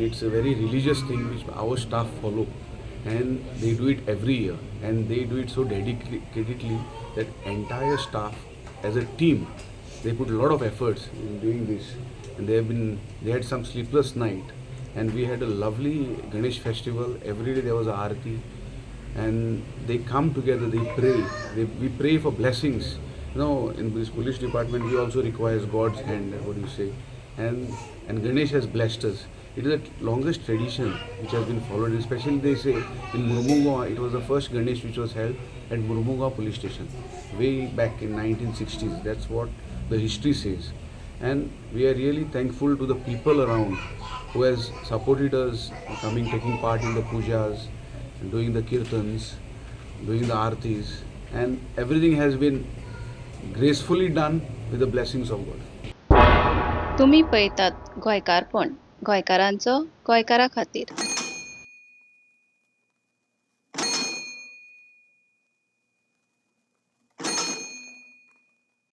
it's a very religious thing which our staff follow, and they do it every year, and they do it so dedicatedly that entire staff as a team, they put a lot of efforts in doing this, and they had some sleepless night, and we had a lovely Ganesh festival. Every day there was a aarti, and they come together, they pray, we pray for blessings. In this police department we also requires God's hand, what do you say, and Ganesh has blessed us. It is the longest tradition which has been followed, especially they say in Mormugao, it was the first Ganesh which was held at Mormugao Police Station way back in 1960s. That's what the history says. And we are really thankful to the people around who has supported us, taking part in the pujas, doing the kirtans, doing the aartis, and everything has been gracefully done with the blessings of God. तुम्ही पळयतात गोंयकारपण, गोंयकारांचो गोंयकारा खातीर.